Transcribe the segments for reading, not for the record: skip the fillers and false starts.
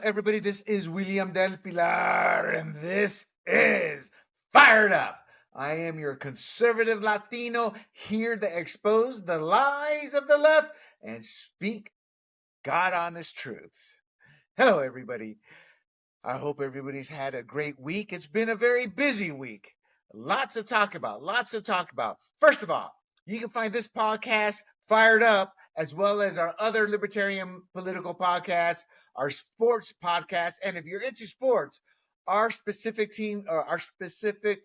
everybody. This is William del Pilar, and this is Fired Up. I am your conservative Latino here to expose the lies of the left and speak God honest truth. Hello, everybody. I hope everybody's had a great week. It's been a very busy week. Lots to talk about. Lots to talk about. First of all, you can find this podcast Fired Up, as well as our other libertarian political podcasts, our sports podcast. And if you're into sports, our specific team or our specific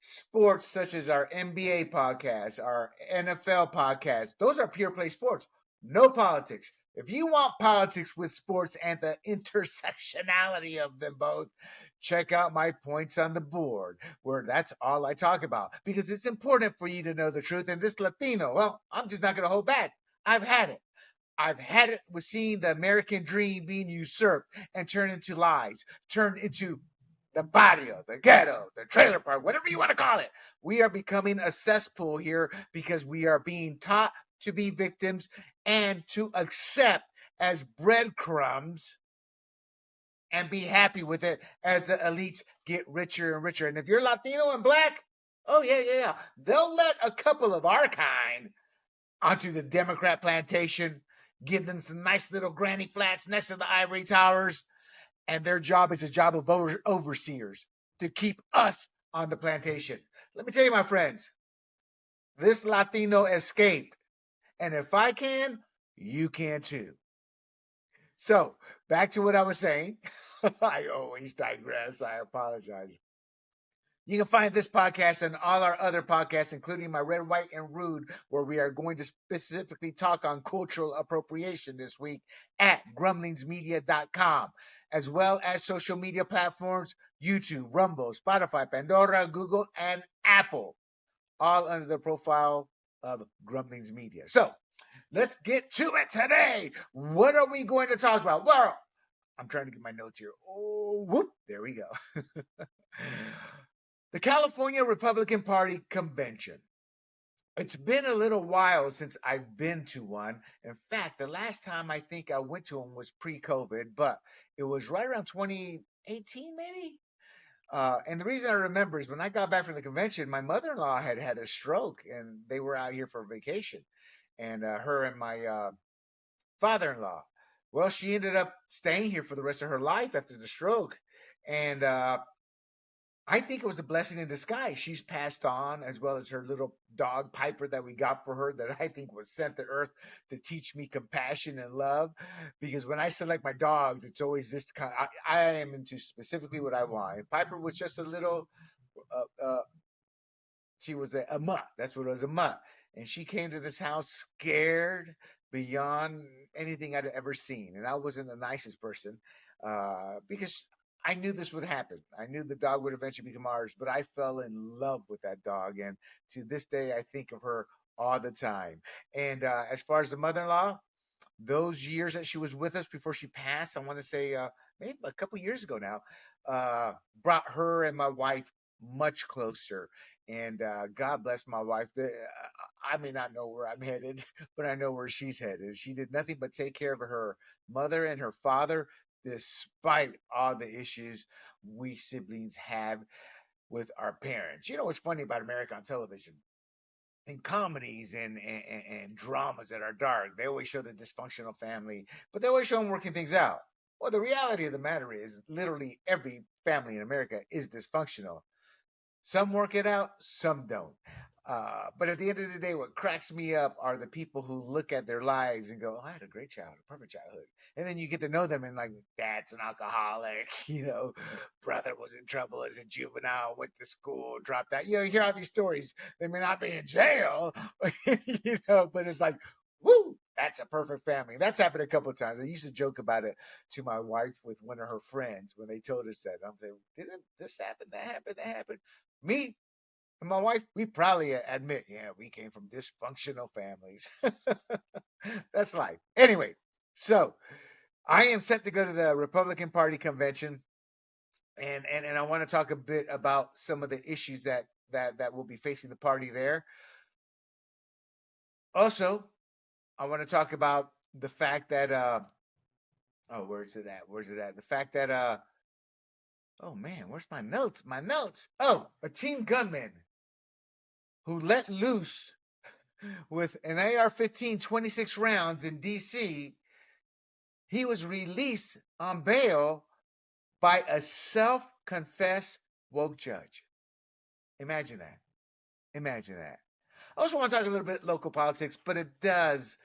sports, such as our NBA podcast, our NFL podcast, those are pure play sports. No politics. If you want politics with sports and the intersectionality of them both, check out my points on the board, where that's all I talk about, because it's important for you to know the truth. And this Latino, well, I'm just not going to hold back. I've had it. I've had it with seeing the American dream being usurped and turned into lies, turned into the barrio, the ghetto, the trailer park, whatever you want to call it. We are becoming a cesspool here because we are being taught to be victims and to accept as breadcrumbs and be happy with it as the elites get richer and richer. And if you're Latino and black, oh, yeah. They'll let a couple of our kind onto the Democrat plantation, give them some nice little granny flats next to the ivory towers, and their job is a job of overseers to keep us on the plantation. Let me tell you, my friends, this Latino escaped. And if I can, you can too. So, back to what I was saying. I always digress. I apologize. You can find this podcast and all our other podcasts, including my Red, White, and Rude, where we are going to specifically talk on cultural appropriation this week at grumblingsmedia.com, as well as social media platforms, YouTube, Rumble, Spotify, Pandora, Google, and Apple, all under the profile of Grumblings Media. So let's get to it today. What are we going to talk about? Well, I'm trying to get my notes here. Oh, whoop, there we go. The California Republican Party convention. It's been a little while since I've been to one. In fact, the last time I think I went to one was pre-COVID, but it was right around 2018, maybe. And the reason I remember is when I got back from the convention, my mother-in-law had had a stroke, and they were out here for vacation. And her and my father-in-law. Well, she ended up staying here for the rest of her life after the stroke, and I think it was a blessing in disguise. She's passed on, as well as her little dog Piper that we got for her, that I think was sent to earth to teach me compassion and love. Because when I select my dogs, it's always this kind. I am into specifically what I want. And Piper was just a little. She was a mutt. That's what it was, a mutt. And she came to this house scared beyond anything I'd ever seen. And I wasn't the nicest person because I knew this would happen. I knew the dog would eventually become ours, but I fell in love with that dog. And to this day, I think of her all the time. And as far as the mother in law, those years that she was with us before she passed, I want to say maybe a couple years ago now, brought her and my wife much closer. And God bless my wife. I may not know where I'm headed, but I know where she's headed. She did nothing but take care of her mother and her father, despite all the issues we siblings have with our parents. You know what's funny about America on television? In comedies and dramas that are dark, they always show the dysfunctional family, but they always show them working things out. Well, the reality of the matter is literally every family in America is dysfunctional. Some work it out, some don't. But at the end of the day, what cracks me up are the people who look at their lives and go, "Oh, I had a great childhood, a perfect childhood." And then you get to know them and like, dad's an alcoholic, brother was in trouble as a juvenile, went to school, dropped out. You hear all these stories. They may not be in jail, but it's like, woo, that's a perfect family. That's happened a couple of times. I used to joke about it to my wife with one of her friends when they told us that. I'm saying, didn't this happen? That happened? That happened? Me, and my wife, we probably admit, yeah, we came from dysfunctional families. That's life. Anyway, so I am set to go to the Republican Party convention, and I want to talk a bit about some of the issues that will be facing the party there. Also, I want to talk about the fact that Oh, where's it at? Where's it at? The fact that oh man, where's my notes? My notes. Oh, a teen gunman who let loose with an AR-15, 26 rounds in D.C. He was released on bail by a self-confessed woke judge. Imagine that. Imagine that. I also want to talk a little bit local politics, but it does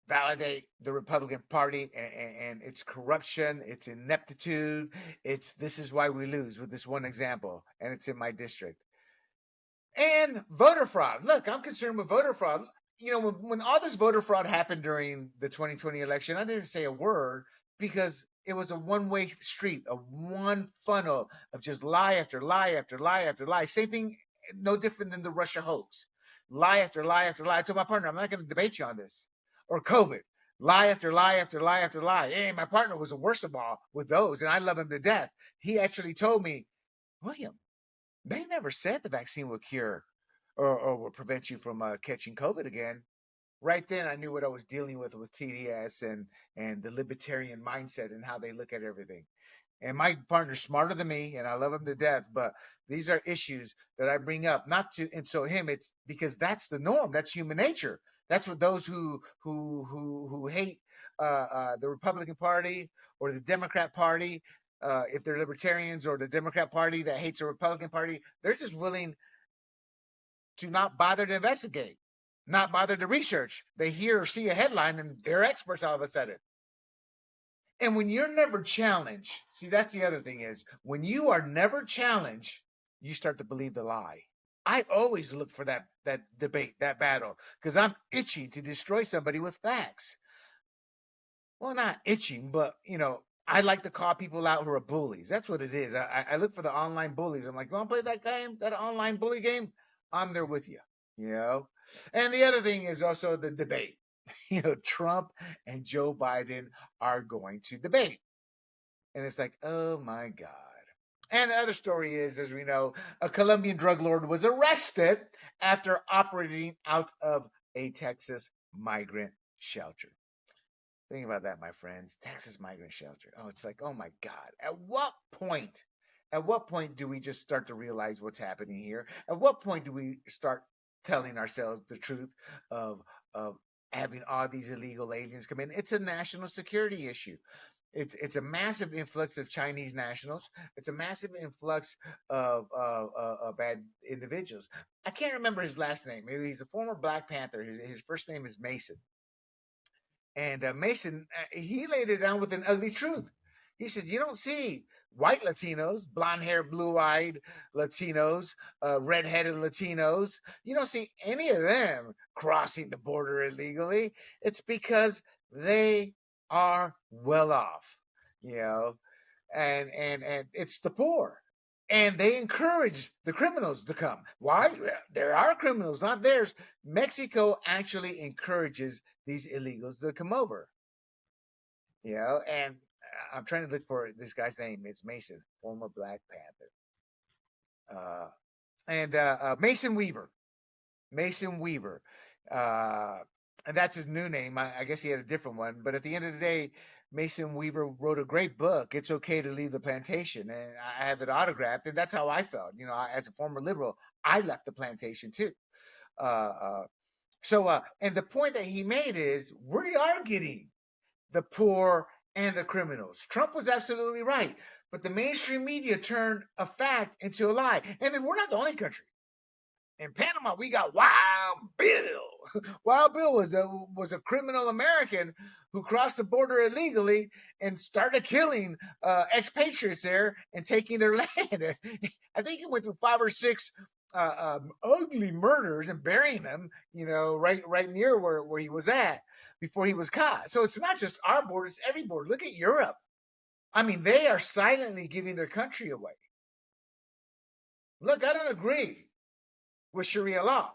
validate the Republican Party and its corruption, its ineptitude. It's this is why we lose with this one example, and it's in my district. And voter fraud. Look, I'm concerned with voter fraud. You know, when all this voter fraud happened during the 2020 election, I didn't say a word because it was a one-way street, a one funnel of just lie after lie after lie after lie. Same thing, no different than the Russia hoax. Lie after lie after lie. I told my partner, I'm not going to debate you on this. Or COVID. Lie after lie after lie after lie. Hey, my partner was the worst of all with those, and I love him to death. He actually told me, William, they never said the vaccine will cure or will prevent you from catching COVID again. Right then, I knew what I was dealing with TDS and the libertarian mindset and how they look at everything. And my partner's smarter than me, and I love him to death. But these are issues that I bring up, not to insult him. It's because that's the norm. That's human nature. That's what those who hate the Republican Party or the Democrat Party, if they're libertarians, or the Democrat Party that hates the Republican Party, they're just willing to not bother to investigate, not bother to research. They hear or see a headline and they're experts all of a sudden. And when you're never challenged, see, that's the other thing is when you are never challenged, you start to believe the lie. I always look for that debate, that battle, because I'm itching to destroy somebody with facts. Well, not itching, but I like to call people out who are bullies. That's what it is. I look for the online bullies. I'm like, you want to play that game, that online bully game? I'm there with you. You know. And the other thing is also the debate. Trump and Joe Biden are going to debate. And it's like, oh my God. And the other story is, as we know, a Colombian drug lord was arrested after operating out of a Texas migrant shelter. Think about that, my friends. Texas migrant shelter. Oh, it's like, oh my God. At what point do we just start to realize what's happening here? At what point do we start telling ourselves the truth of having all these illegal aliens come in? It's a national security issue. It's a massive influx of Chinese nationals. It's a massive influx of bad individuals. I can't remember his last name. Maybe he's a former Black Panther. His first name is Mason. And Mason, he laid it down with an ugly truth. He said, you don't see white Latinos, blonde hair, blue eyed Latinos, red-headed Latinos. You don't see any of them crossing the border illegally. It's because they are well off, you know, and it's the poor. And they encourage the criminals to come. Why? There are criminals, not theirs. Mexico actually encourages these illegals to come over, and I'm trying to look for this guy's name. It's Mason, former Black Panther. And Mason Weaver. Mason Weaver. Uh, and that's his new name. I guess he had a different one. But at the end of the day, Mason Weaver wrote a great book, It's Okay to Leave the Plantation. And I have it autographed. And that's how I felt. As a former liberal, I left the plantation too. Uh, uh, and the point that he made is we are getting the poor and the criminals. Trump was absolutely right. But the mainstream media turned a fact into a lie. And then we're not the only country. In Panama, we got Wild Bill. Wild Bill was a criminal American who crossed the border illegally and started killing expatriates there and taking their land. I think he went through 5 or 6 ugly murders and burying them, right near where he was at before he was caught. So it's not just our border; it's every border. Look at Europe. I mean, they are silently giving their country away. Look, I don't agree with Sharia law.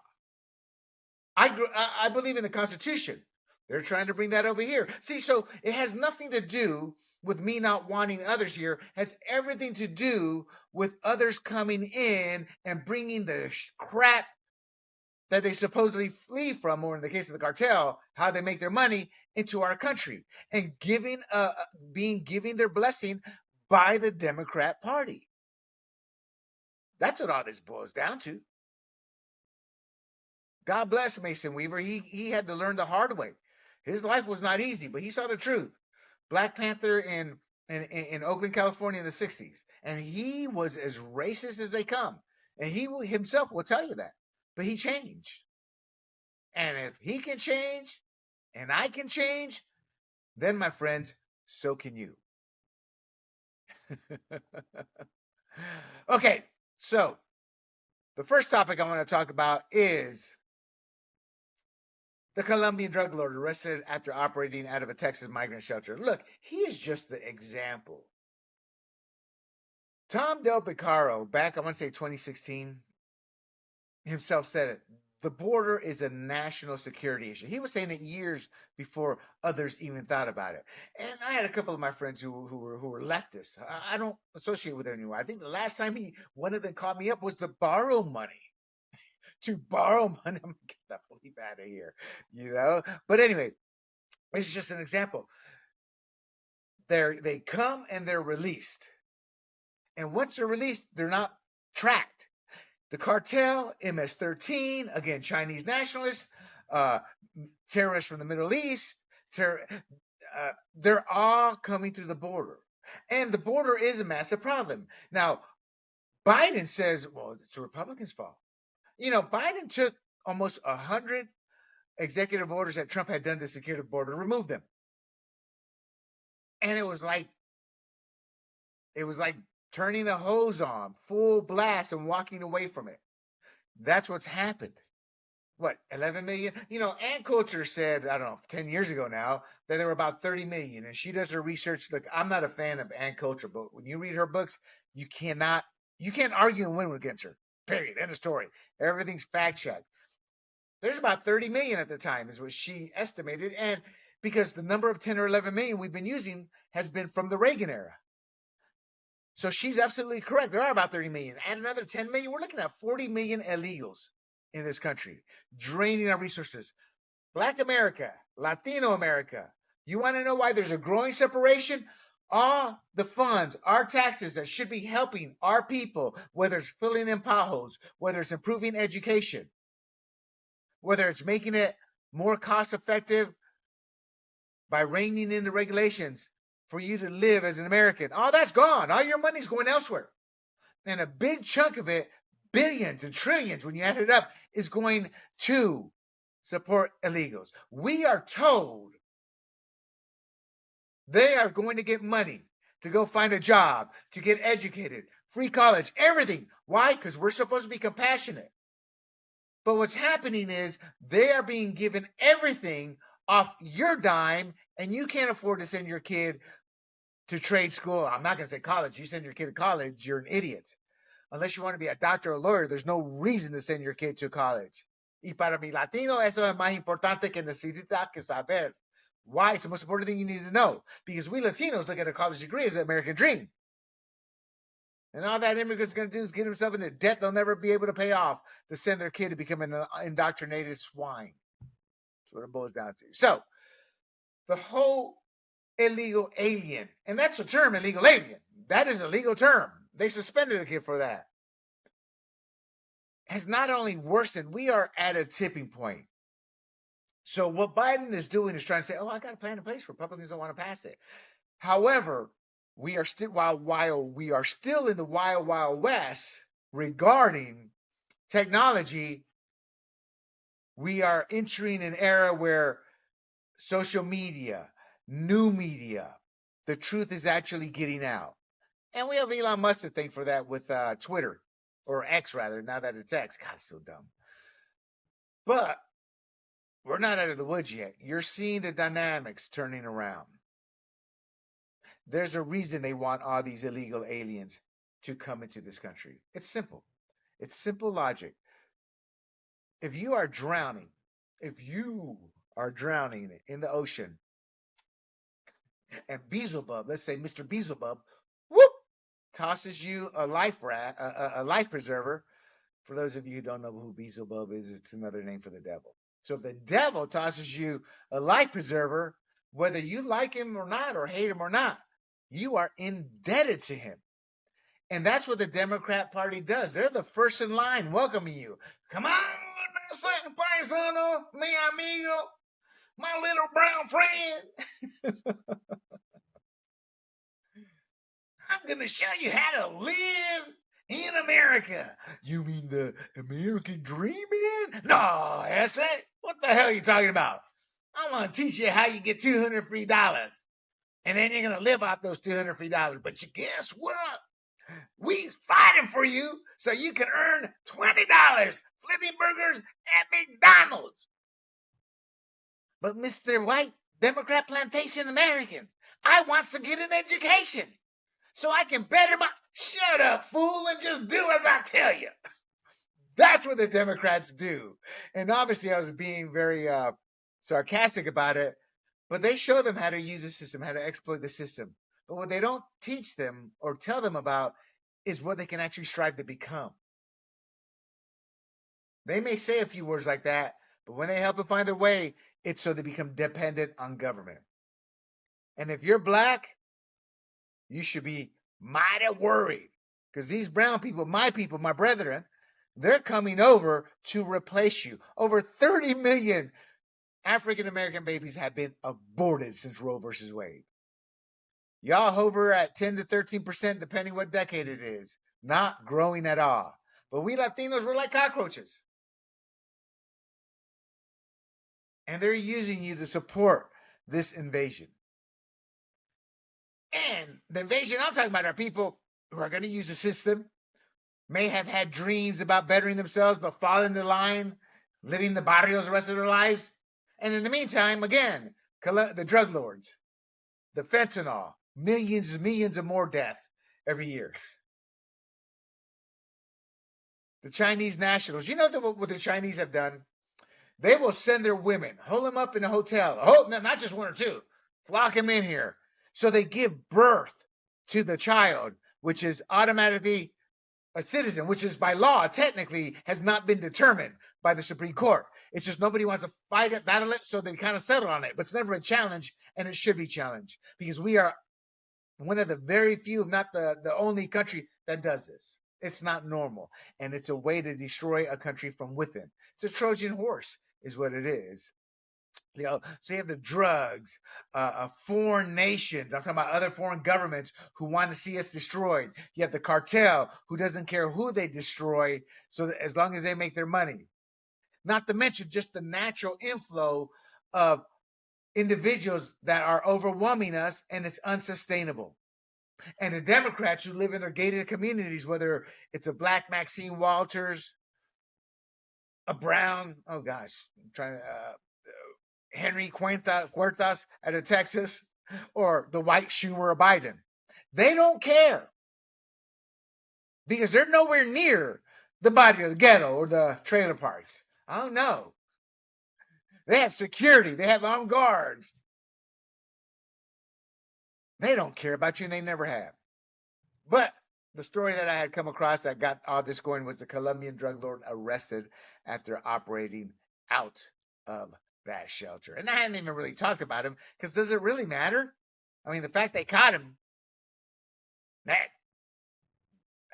I believe in the Constitution. They're trying to bring that over here. See, so it has nothing to do with me not wanting others here. It has everything to do with others coming in and bringing the crap that they supposedly flee from, or in the case of the cartel, how they make their money into our country, and giving their blessing by the Democrat Party. That's what all this boils down to. God bless Mason Weaver. He had to learn the hard way. His life was not easy, but he saw the truth. Black Panther in Oakland, California in the 60s. And he was as racist as they come. And he himself will tell you that. But he changed. And if he can change and I can change, then, my friends, so can you. Okay, so the first topic I want to talk about is the Colombian drug lord arrested after operating out of a Texas migrant shelter. Look, he is just the example. Tom Del Picaro, back, I want to say 2016, himself said it. The border is a national security issue. He was saying it years before others even thought about it. And I had a couple of my friends who were leftists. I don't associate with them anymore. I think the last time one of them called me up was to borrow money. To borrow money. I'm gonna get that bleep out of here, But anyway, it's just an example. They come and they're released, and once they're released, they're not tracked. The cartel, MS-13, again, Chinese nationalists, terrorists from the Middle East, they're all coming through the border. And the border is a massive problem. Now, Biden says, well, it's the Republicans' fault. Biden took almost 100 executive orders that Trump had done to secure the border, removed them. And it was like turning a hose on, full blast, and walking away from it. That's what's happened. What, 11 million? Ann Coulter said, I don't know, 10 years ago now, that there were about 30 million. And she does her research. Look, I'm not a fan of Ann Coulter, but when you read her books, you can't argue and win against her. Period. End of story. Everything's fact checked. There's about 30 million at the time is what she estimated. And because the number of 10 or 11 million we've been using has been from the Reagan era. So she's absolutely correct. There are about 30 million. And another 10 million. We're looking at 40 million illegals in this country, draining our resources. Black America, Latino America. You want to know why there's a growing separation? All the funds, our taxes that should be helping our people, whether it's filling in potholes, whether it's improving education, whether it's making it more cost effective by reining in the regulations for you to live as an American. All that's gone. All your money's going elsewhere. And a big chunk of it, billions and trillions, when you add it up, is going to support illegals. We are told they are going to get money to go find a job, to get educated, free college, everything. Why? Because we're supposed to be compassionate. But what's happening is they are being given everything off your dime, and you can't afford to send your kid to trade school. I'm not going to say college. You send your kid to college, you're an idiot. Unless you want to be a doctor or a lawyer, there's no reason to send your kid to college. Y para mi latino, eso es más importante que necesita que saber. Why? It's the most important thing you need to know. Because we Latinos look at a college degree as an American dream. And all that immigrant's going to do is get himself into debt they'll never be able to pay off to send their kid to become an indoctrinated swine. That's what it boils down to. So, the whole illegal alien, and that's the term, illegal alien. That is a legal term. They suspended a kid for that. Has not only worsened, we are at a tipping point. So what Biden is doing is trying to say, I got a plan in place. Republicans don't want to pass it. However, we are still while we are still in the wild west regarding technology, we are entering an era where social media, new media, the truth is actually getting out. And we have Elon Musk to thank for that with Twitter, or X rather, now that it's X. God, it's so dumb. But we're not out of the woods yet. You're seeing the dynamics turning around. There's a reason they want all these illegal aliens to come into this country. It's simple. It's simple logic. If you are drowning in the ocean, and Beelzebub, let's say Mr. Beelzebub, whoop, tosses you a life preserver, For those of you who don't know who Beelzebub is, it's another name for the devil. So if the devil tosses you a life preserver, whether you like him or not, or hate him or not, you are indebted to him. And that's what the Democrat Party does. They're the first in line welcoming you. Come on, paisano, mi amigo, my little brown friend. I'm going to show you how to live in America. You mean the American dream, man? No, that's it. What the hell are you talking about? I'm going to teach you how you get $200 free. And then you're going to live off those $200 free. But you guess what? We's fighting for you so you can earn $20 flipping burgers at McDonald's. But Mr. White Democrat Plantation American, I wants to get an education so I can better my... Shut up, fool, and just do as I tell you. That's what the Democrats do. And obviously I was being very sarcastic about it, but they show them how to use the system, how to exploit the system. But what they don't teach them or tell them about is what they can actually strive to become. They may say a few words like that, but when they help them find their way, it's so they become dependent on government. And if you're black, you should be mighty worried because these brown people, my brethren, they're coming over to replace you. Over 30 million African American babies have been aborted since Roe versus Wade. Y'all hover at 10 to 13%, depending what decade it is. Not growing at all. But we Latinos, we're like cockroaches. And they're using you to support this invasion. And the invasion I'm talking about are people who are going to use the system, may have had dreams about bettering themselves, but fall into line, living the barrios the rest of their lives. And in the meantime, again, the drug lords, the fentanyl, millions and millions of more death every year. The Chinese nationals, you know what the Chinese have done? They will send their women, hold them up in a hotel, not just one or two, flock them in here. So they give birth to the child, which is automatically a citizen, which is by law, technically, has not been determined by the Supreme Court. It's just nobody wants to fight it, battle it, so they kind of settle on it. But it's never a challenge, and it should be challenged because we are one of the very few, if not the only country that does this. It's not normal, and it's a way to destroy a country from within. It's a Trojan horse, is what it is. So you have the drugs, foreign nations. I'm talking about other foreign governments who want to see us destroyed. You have the cartel who doesn't care who they destroy, so that as long as they make their money. Not to mention just the natural inflow of individuals that are overwhelming us, and it's unsustainable. And the Democrats who live in their gated communities, whether it's a black Maxine Walters, a brown, oh gosh, I'm trying to. Henry Cuertas out of Texas, or the white Schumer of Biden. They don't care because they're nowhere near the body of the ghetto or the trailer parks. Oh no. They have security. They have armed guards. They don't care about you, and they never have. But the story that I had come across that got all this going was the Colombian drug lord arrested after operating out of that shelter. And I hadn't even really talked about him because does it really matter? I mean, the fact they caught him, that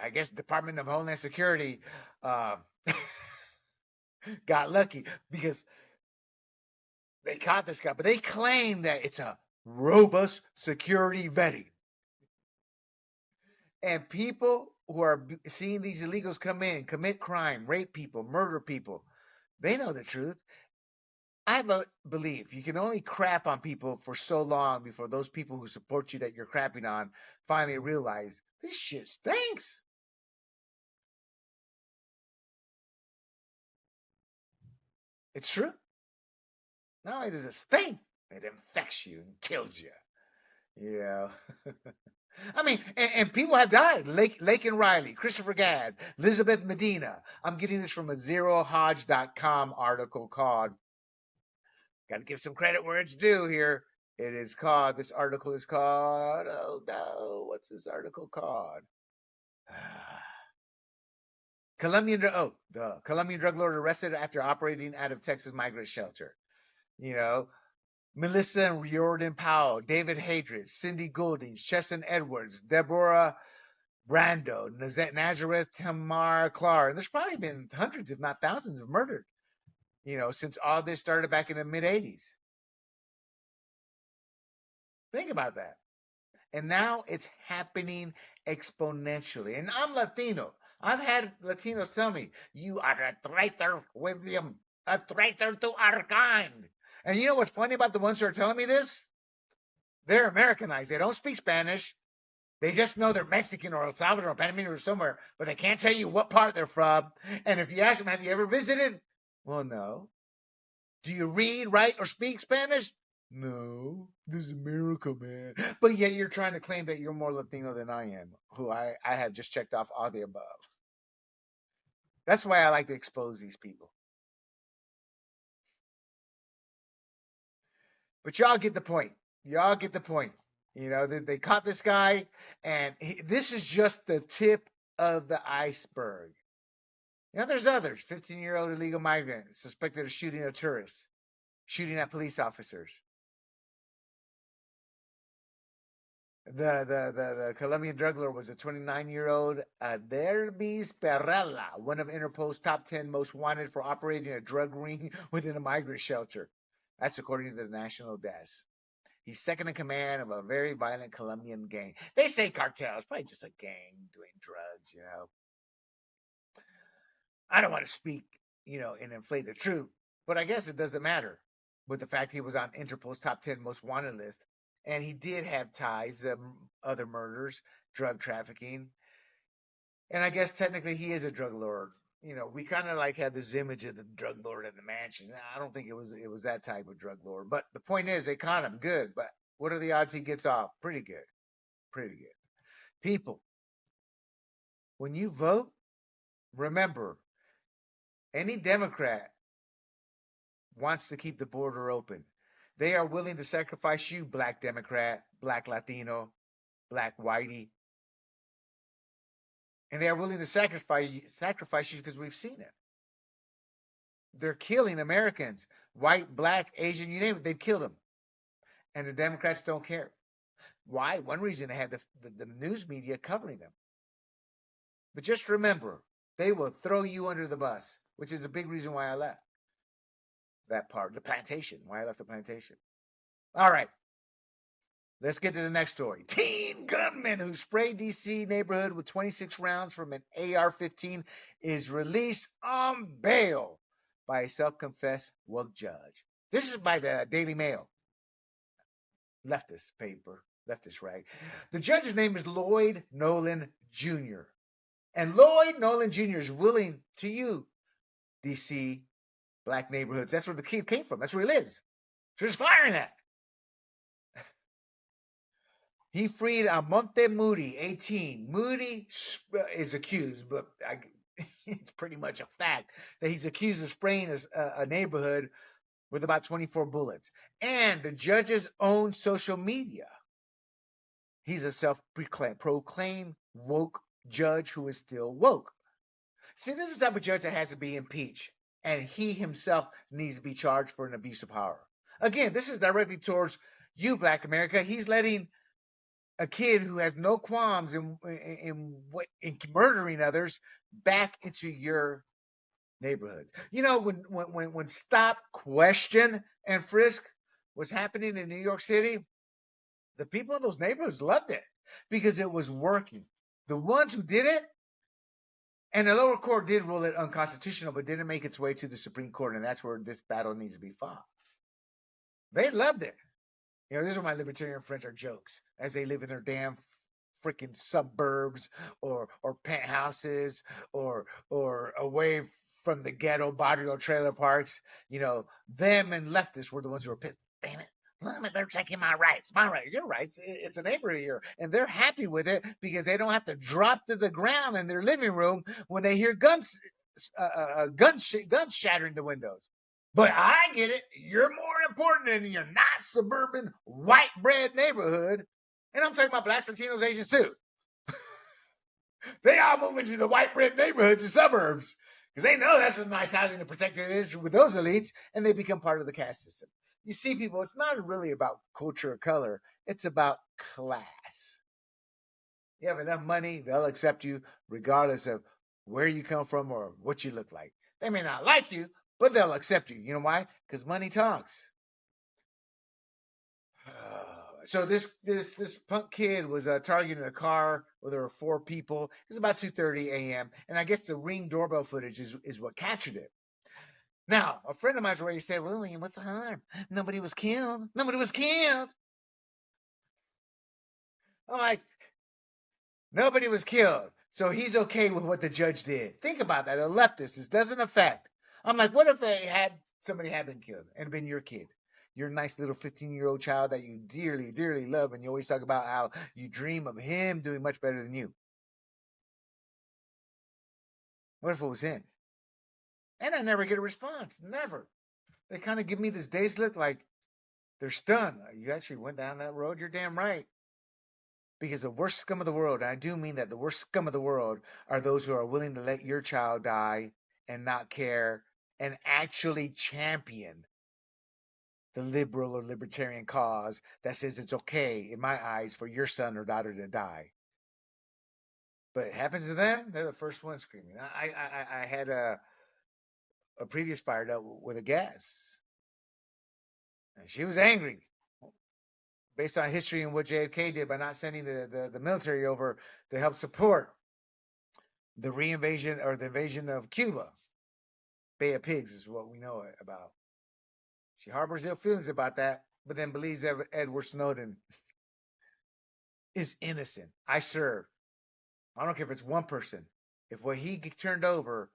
I guess Department of Homeland Security got lucky because they caught this guy, but they claim that it's a robust security vetting. And people who are seeing these illegals come in, commit crime, rape people, murder people, they know the truth. I believe you can only crap on people for so long before those people who support you that you're crapping on finally realize this shit stinks. It's true. Not only does it stink, it infects you and kills you. Yeah. I mean, and people have died. Lake and Riley, Christopher Gadd, Elizabeth Medina. I'm getting this from a zerohodge.com article called, got to give some credit where it's due here. This article is called, oh no, what's this article called? The Colombian drug lord arrested after operating out of Texas migrant shelter. You know, Melissa and Riordan Powell, David Hadrid, Cindy Goulding, Chesson Edwards, Deborah Brando, Nazareth Tamar Clark. And there's probably been hundreds, if not thousands, of murdered, since all this started back in the mid 80s. Think about that. And now it's happening exponentially. And I'm Latino. I've had Latinos tell me, you are a traitor, William, a traitor to our kind. And you know what's funny about the ones who are telling me this? They're Americanized. They don't speak Spanish. They just know they're Mexican or El Salvador or Panamanian or somewhere, but they can't tell you what part they're from. And if you ask them, have you ever visited? Well, no. Do you read, write, or speak Spanish? No. This is America, man. But yet you're trying to claim that you're more Latino than I am, who I have just checked off all the above. That's why I like to expose these people. But y'all get the point. Y'all get the point. They caught this guy, and this is just the tip of the iceberg. There's others. 15-year-old illegal migrant suspected of shooting a tourist, shooting at police officers. The Colombian drug lord was a 29-year-old Derbis Perrella, one of Interpol's top 10 most wanted for operating a drug ring within a migrant shelter. That's according to the national desk. He's second in command of a very violent Colombian gang. They say cartel. It's probably just a gang doing drugs, I don't want to speak, and inflate the truth, but I guess it doesn't matter with the fact he was on Interpol's top 10 most wanted list. And he did have ties to other murders, drug trafficking. And I guess technically he is a drug lord. We kind of like had this image of the drug lord in the mansion. I don't think it was that type of drug lord. But the point is, they caught him good. But what are the odds he gets off? Pretty good. Pretty good. People, when you vote, remember, any Democrat wants to keep the border open. They are willing to sacrifice you, black Democrat, black Latino, black whitey. And they are willing to sacrifice you because we've seen it. They're killing Americans, white, black, Asian, you name it, they've killed them. And the Democrats don't care. Why? One reason they have the news media covering them. But just remember, they will throw you under the bus, which is a big reason why I left that part, the plantation, why I left the plantation. All right. Let's get to the next story. Teen gunman who sprayed D.C. neighborhood with 26 rounds from an AR-15 is released on bail by a self-confessed woke judge. This is by the Daily Mail. Leftist paper. Leftist rag. The judge's name is Lloyd Nolan Jr. And Lloyd Nolan Jr. is willing to you, D.C. black neighborhoods. That's where the kid came from. That's where he lives. So he's firing at. He freed Amonte Moody, 18. Moody is accused, but it's pretty much a fact that he's accused of spraying a neighborhood with about 24 bullets. And the judge's own social media. He's a self-proclaimed woke judge who is still woke. See, this is the type of judge that has to be impeached. And he himself needs to be charged for an abuse of power. Again, this is directly towards you, Black America. He's letting a kid who has no qualms in murdering others back into your neighborhoods. When stop, question, and frisk was happening in New York City, the people in those neighborhoods loved it because it was working. The ones who did it, and the lower court did rule it unconstitutional, but didn't make its way to the Supreme Court, and that's where this battle needs to be fought. They loved it. This is where my libertarian friends are jokes, as they live in their damn freaking suburbs or penthouses or away from the ghetto barrio trailer parks. Them and leftists were the ones who were pissed. Damn it. They're checking my rights. My right, your rights. It's a neighborhood here, and they're happy with it because they don't have to drop to the ground in their living room when they hear guns shattering the windows. But I get it. You're more important in your not suburban white bread neighborhood, and I'm talking about blacks, Latinos, Asians too. They all move into the white bread neighborhoods and suburbs because they know that's what nice housing and protected is with those elites, and they become part of the caste system. You see, people, it's not really about culture or color, it's about class. You have enough money, they'll accept you regardless of where you come from or what you look like. They may not like you, but they'll accept you. You know why? Because money talks. So this punk kid was targeting a car where there were four people. It was about 2:30 a.m. and I guess the Ring doorbell footage is what captured it. Now, a friend of mine's already said, "Well, what's the harm? Nobody was killed. Nobody was killed." I'm like, nobody was killed, so he's okay with what the judge did. Think about that. A leftist, this doesn't affect. I'm like, what if somebody had been killed and been your kid? Your nice little 15-year-old child that you dearly, dearly love, and you always talk about how you dream of him doing much better than you. What if it was him? And I never get a response. Never. They kind of give me this dazed look like they're stunned. You actually went down that road? You're damn right. Because the worst scum of the world, and I do mean that the worst scum of the world, are those who are willing to let your child die and not care and actually champion the liberal or libertarian cause that says it's okay, in my eyes, for your son or daughter to die. But it happens to them, they're the first ones screaming. I had a previous fired up with a guest, and she was angry based on history and what JFK did by not sending the military over to help support the reinvasion or the invasion of Cuba. Bay of Pigs is what we know about. She harbors ill feelings about that, but then believes Edward Snowden is innocent. I serve. I don't care if it's one person. If what he turned over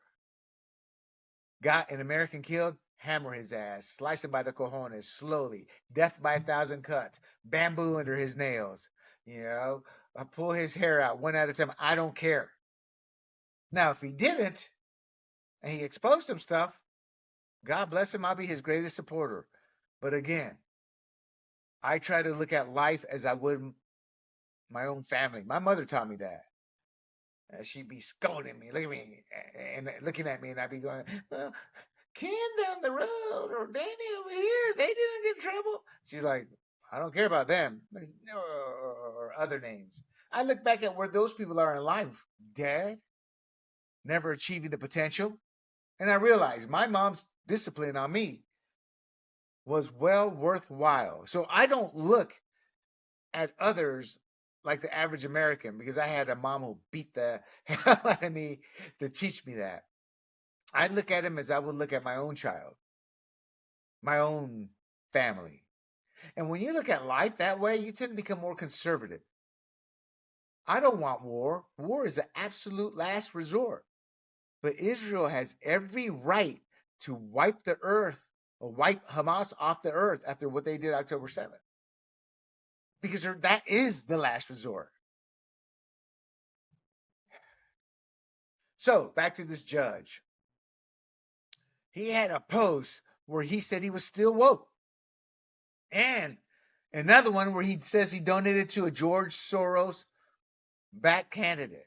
got an American killed, hammer his ass, slice him by the cojones slowly, death by 1,000 cuts, bamboo under his nails, I pull his hair out one at a time. I don't care. Now, if he didn't, and he exposed some stuff, God bless him, I'll be his greatest supporter. But again, I try to look at life as I would my own family. My mother taught me that. She'd be scolding me, look at me, and looking at me, and I'd be going, well, Ken down the road or Danny over here, they didn't get in trouble. She's like, I don't care about them or other names. I look back at where those people are in life, dead, never achieving the potential. And I realized my mom's discipline on me was well worthwhile. So I don't look at others like the average American because I had a mom who beat the hell out of me to teach me that. I look at him as I would look at my own child, my own family. And when you look at life that way, you tend to become more conservative. I don't want war. War is the absolute last resort. But Israel has every right to wipe the earth or wipe Hamas off the earth after what they did October 7th. Because that is the last resort. So, back to this judge. He had a post where he said he was still woke. And another one where he says he donated to a George Soros backed candidate.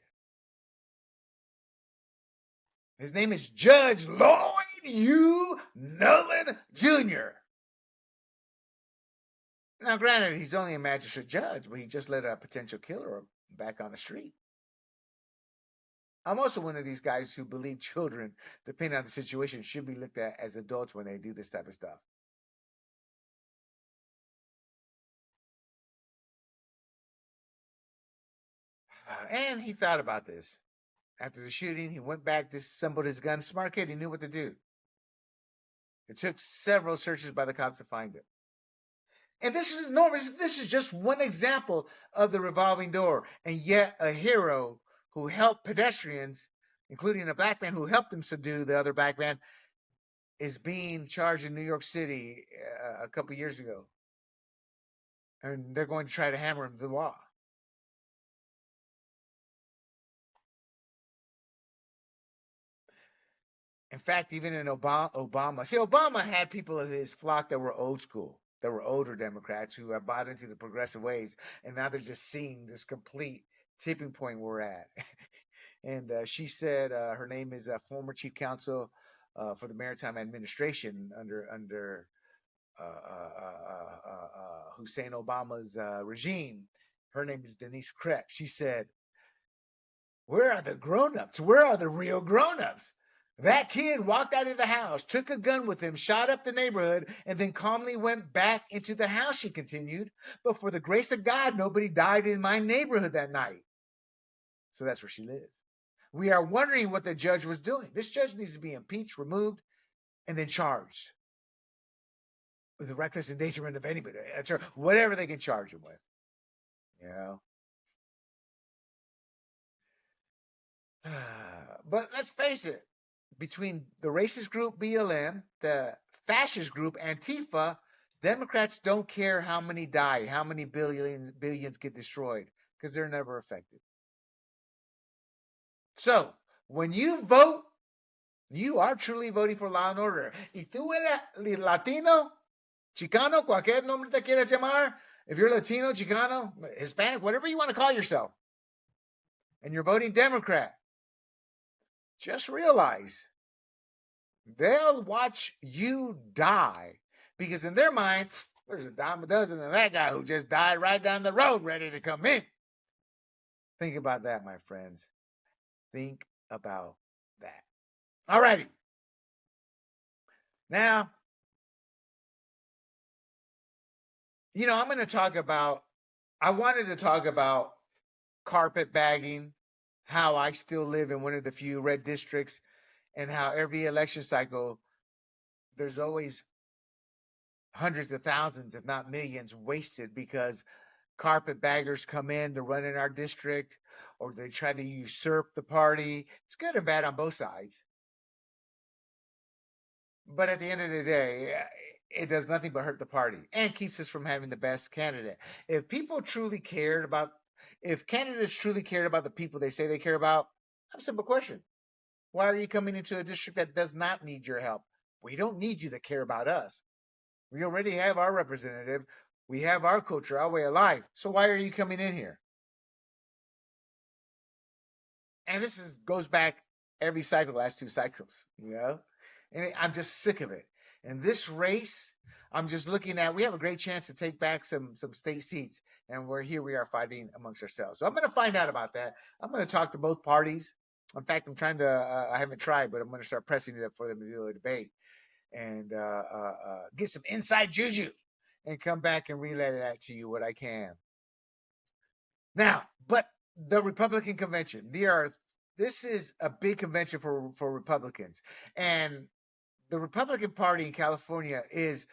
His name is Judge Lloyd U. Nolan Jr. Now, granted, he's only a magistrate judge, but he just let a potential killer back on the street. I'm also one of these guys who believe children, depending on the situation, should be looked at as adults when they do this type of stuff. And he thought about this. After the shooting, he went back, disassembled his gun. Smart kid, he knew what to do. It took several searches by the cops to find him. And this is enormous. This is just one example of the revolving door. And yet a hero who helped pedestrians, including a black man who helped him subdue the other black man, is being charged in New York City a couple years ago. And they're going to try to hammer him to the wall. In fact, even in Obama, see, Obama had people of his flock that were old school, that were older Democrats who have bought into the progressive ways, and now they're just seeing this complete tipping point we're at. And she said her name is former chief counsel for the Maritime Administration under Hussein Obama's regime. Her name is Denise Krepp. She said, "Where are the grown-ups? Where are the real grown-ups? That kid walked out of the house, took a gun with him, shot up the neighborhood, and then calmly went back into the house," she continued. "But for the grace of God, nobody died in my neighborhood that night." So that's where she lives. We are wondering what the judge was doing. This judge needs to be impeached, removed, and then charged with the reckless endangerment of anybody, whatever they can charge him with. You know. But let's face it, between the racist group BLM, the fascist group Antifa, Democrats don't care how many die, how many billions get destroyed, because they're never affected. So when you vote, you are truly voting for law and order. Y tú eres Latino, Chicano, cualquier nombre te quieras llamar. If you're Latino, Chicano, Hispanic, whatever you want to call yourself, and you're voting Democrat, just realize they'll watch you die, because in their mind, there's a dime a dozen of that guy who just died right down the road ready to come in. Think about that, my friends. Think about that. All righty. Now, I'm going to talk about, I wanted to talk about carpet bagging, how I still live in one of the few red districts, and how every election cycle, there's always hundreds of thousands, if not millions, wasted because carpetbaggers come in to run in our district, or they try to usurp the party. It's good and bad on both sides. But at the end of the day, it does nothing but hurt the party and keeps us from having the best candidate. If candidates truly cared about the people they say they care about, I have a simple question. Why are you coming into a district that does not need your help? We don't need you to care about us. We already have our representative. We have our culture, our way of life. So why are you coming in here? And this goes back every cycle, last 2 cycles, And I'm just sick of it. And this race, I'm just looking at, we have a great chance to take back some state seats. And we are fighting amongst ourselves. So I'm going to find out about that. I'm going to talk to both parties. In fact, I haven't tried, but I'm going to start pressing it up for them to do a debate and get some inside juju and come back and relay that to you what I can. Now, but the Republican convention, this is a big convention for Republicans. And the Republican Party in California is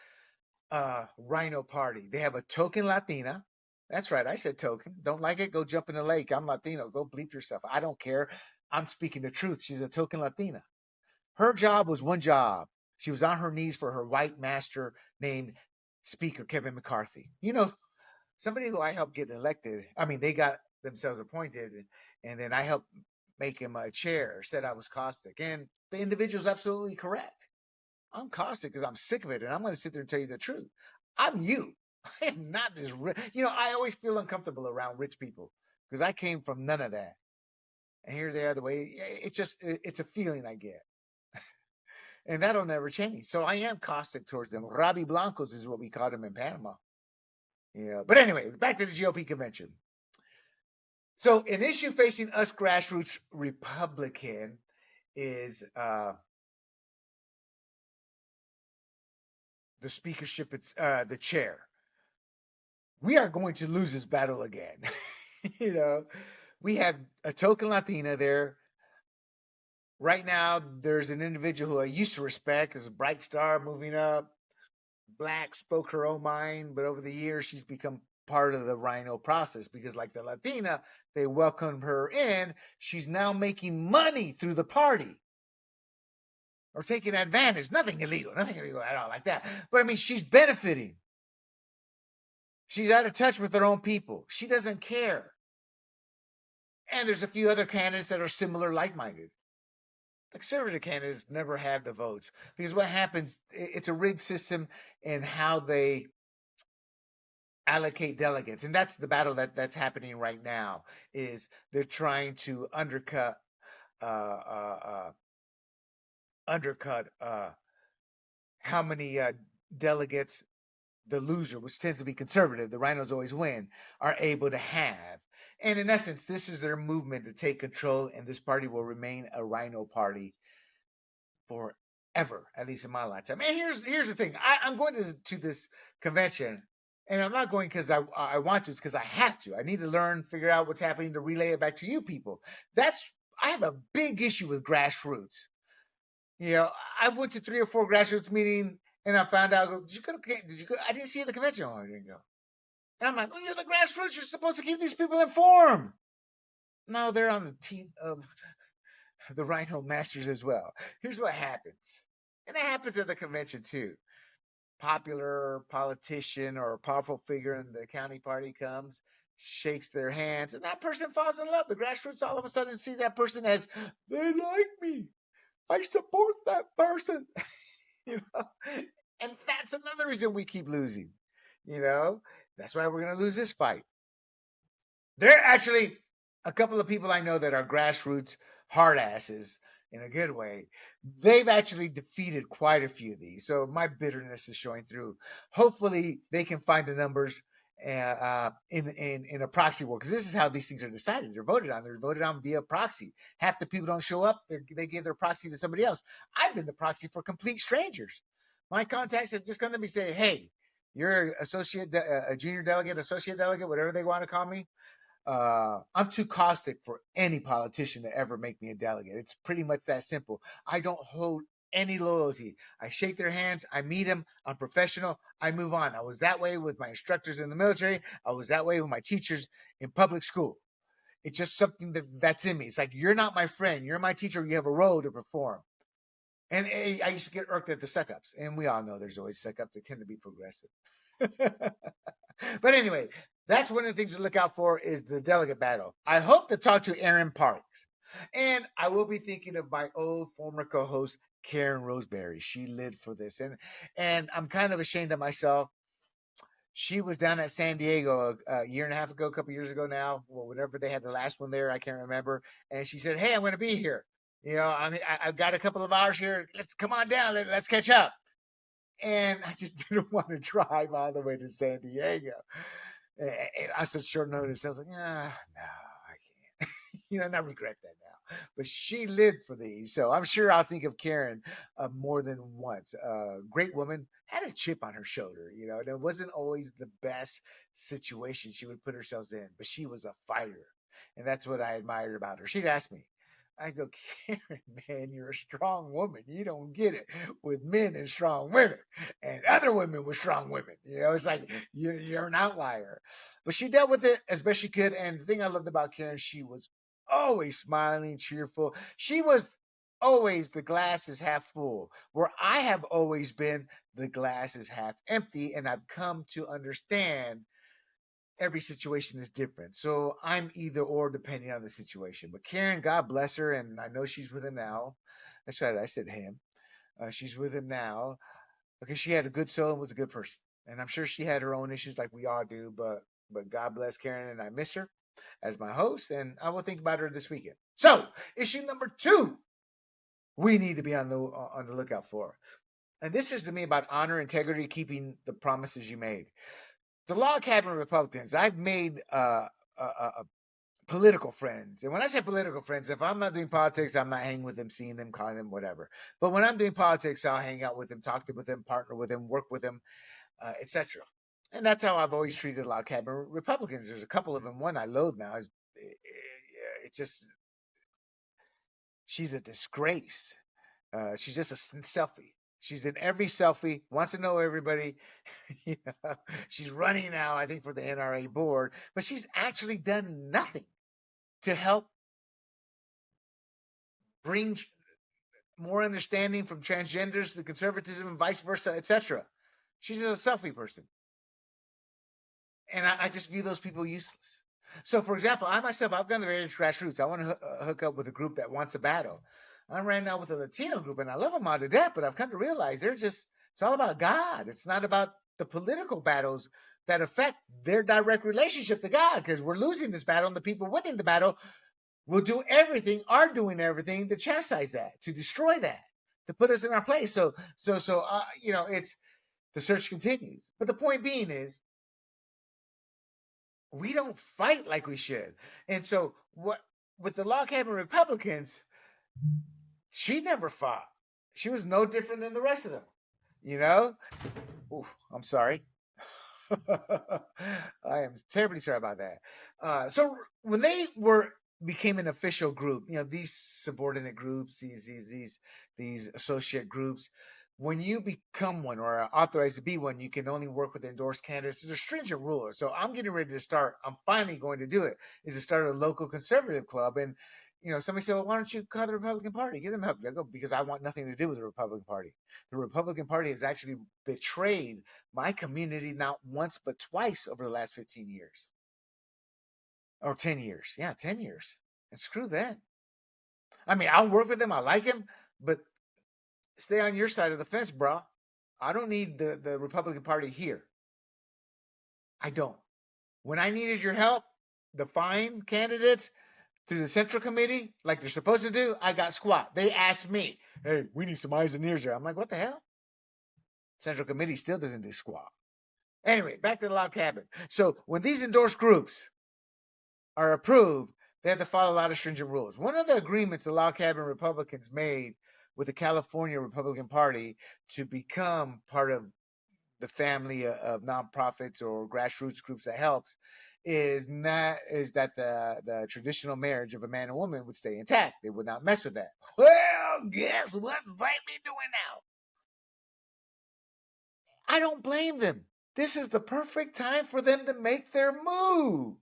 a Rhino Party. They have a token Latina. That's right, I said token. Don't like it? Go jump in the lake. I'm Latino. Go bleep yourself. I don't care. I'm speaking the truth. She's a token Latina. Her job was one job. She was on her knees for her white master named Speaker Kevin McCarthy. Somebody who I helped get elected. I mean, they got themselves appointed, and then I helped make him a chair, said I was caustic. And the individual's absolutely correct. I'm caustic because I'm sick of it, and I'm going to sit there and tell you the truth. I'm you. I am not this rich. I always feel uncomfortable around rich people because I came from none of that. And here they are the way, it's a feeling I get. And that'll never change. So I am caustic towards them. Rabi Blancos is what we called them in Panama. But anyway, back to the GOP convention. So an issue facing us grassroots Republican is the speakership, the chair. We are going to lose this battle again. We have a token Latina there. Right now, there's an individual who I used to respect as a bright star moving up. Black, spoke her own mind, but over the years, she's become part of the Rhino process because, like the Latina, they welcomed her in. She's now making money through the party or taking advantage. Nothing illegal at all like that. But I mean, she's benefiting. She's out of touch with her own people. She doesn't care. And there's a few other candidates that are similar, like-minded. The conservative candidates never have the votes because what happens, it's a rigged system in how they allocate delegates. And that's the battle that's happening right now is they're trying to undercut undercut how many delegates the loser, which tends to be conservative, the rhinos always win, are able to have. And in essence, this is their movement to take control, and this party will remain a rhino party forever, at least in my lifetime. And here's the thing: I'm going to this convention, and I'm not going because I want to. It's because I have to. I need to learn, figure out what's happening to relay it back to you people. I have a big issue with grassroots. You know, I went to 3 or 4 grassroots meetings, and I found out. Did you go? Did you go? I didn't see you at the convention. Oh, I didn't go. And I'm like, oh, you're the grassroots. You're supposed to keep these people informed. No, they're on the team of the Rhino Masters as well. Here's what happens, and it happens at the convention too. Popular politician or a powerful figure in the county party comes, shakes their hands, and that person falls in love. The grassroots all of a sudden sees that person as, they like me. I support that person. you know, and that's another reason we keep losing. You know, that's why we're going to lose this fight. There are actually a couple of people I know that are grassroots hard asses in a good way. They've actually defeated quite a few of these. So my bitterness is showing through. Hopefully they can find the numbers in a proxy war, because this is how these things are decided. They're voted on. They're voted on via proxy. Half the people don't show up. They give their proxy to somebody else. I've been the proxy for complete strangers. My contacts have just come to me say, hey, you're a junior delegate, associate delegate, whatever they want to call me. I'm too caustic for any politician to ever make me a delegate. It's pretty much that simple. I don't hold any loyalty. I shake their hands. I meet them. I'm professional. I move on. I was that way with my instructors in the military. I was that way with my teachers in public school. It's just something that's in me. It's like, you're not my friend. You're my teacher. You have a role to perform. And I used to get irked at the suck-ups. And we all know there's always suck-ups. They tend to be progressive. But anyway, that's one of the things to look out for is the delegate battle. I hope to talk to Aaron Parks. And I will be thinking of my old former co-host, Karen Roseberry. She lived for this. And I'm kind of ashamed of myself. She was down at San Diego a year and a half ago, a couple years ago now. Well, whenever they had the last one there, I can't remember. And she said, hey, I'm going to be here. You know, I've got a couple of hours here. Let's come on down. Let's catch up. And I just didn't want to drive all the way to San Diego. And on such short notice, I was like, no, I can't. And I regret that now. But she lived for these, so I'm sure I'll think of Karen more than once. Great woman, had a chip on her shoulder. And it wasn't always the best situation she would put herself in, but she was a fighter, and that's what I admired about her. She'd ask me, I go, Karen, man, you're a strong woman. You don't get it with men and strong women and other women with strong women. It's like you're an outlier. But she dealt with it as best she could. And the thing I loved about Karen, she was always smiling, cheerful. She was always the glass is half full, where I have always been the glass is half empty. And I've come to understand every situation is different. So I'm either or depending on the situation. But Karen, God bless her, and I know she's with him now. That's right, I said him. She's with him now because she had a good soul and was a good person. And I'm sure she had her own issues like we all do, but God bless Karen, and I miss her as my host, and I will think about her this weekend. So, issue number 2, we need to be on the lookout for. And this is to me about honor, integrity, keeping the promises you made. The log cabin Republicans, I've made political friends. And when I say political friends, if I'm not doing politics, I'm not hanging with them, seeing them, calling them, whatever. But when I'm doing politics, I'll hang out with them, talk with them, partner with them, work with them, etc. And that's how I've always treated log cabin Republicans. There's a couple of them. One I loathe now. It's just, she's a disgrace. She's just a selfie. She's in every selfie, wants to know everybody. She's running now, I think, for the NRA board, but she's actually done nothing to help bring more understanding from transgenders to conservatism and vice versa, etc. She's just a selfie person. And I just view those people useless. So, for example, I myself, I've gone to various grassroots. I want to hook up with a group that wants a battle. I ran now with a Latino group, and I love them all to death, but I've come to realize it's all about God. It's not about the political battles that affect their direct relationship to God, because we're losing this battle, and the people winning the battle will do everything, are doing everything to chastise that, to destroy that, to put us in our place. It's the search continues. But the point being is, we don't fight like we should. And so, what with the log cabin Republicans, she never fought. She was no different than the rest of them. You know? Oof, I'm sorry. I am terribly sorry about that. So when they became an official group, these subordinate groups, these associate groups, when you become one or are authorized to be one, you can only work with endorsed candidates. There's stringent rules. So I'm getting ready to start. I'm finally going to do it. Is to start a local conservative club. And somebody said, well, why don't you call the Republican Party? Give them help. I go, because I want nothing to do with the Republican Party. The Republican Party has actually betrayed my community not once but twice over the last 15 years. Or 10 years. Yeah, 10 years. And screw that. I mean, I'll work with them. I like them. But stay on your side of the fence, bro. I don't need the Republican Party here. I don't. When I needed your help, the fine candidates through the Central Committee, like they're supposed to do, I got squat. They asked me, hey, we need some eyes and ears here. I'm like, what the hell? Central Committee still doesn't do squat. Anyway, back to the log cabin. So when these endorsed groups are approved, they have to follow a lot of stringent rules. One of the agreements the log cabin Republicans made with the California Republican Party to become part of the family of nonprofits or grassroots groups that helps is that the traditional marriage of a man and woman would stay intact. They would not mess with that. Well, guess what's Vitamin doing now? I don't blame them. This is the perfect time for them to make their move.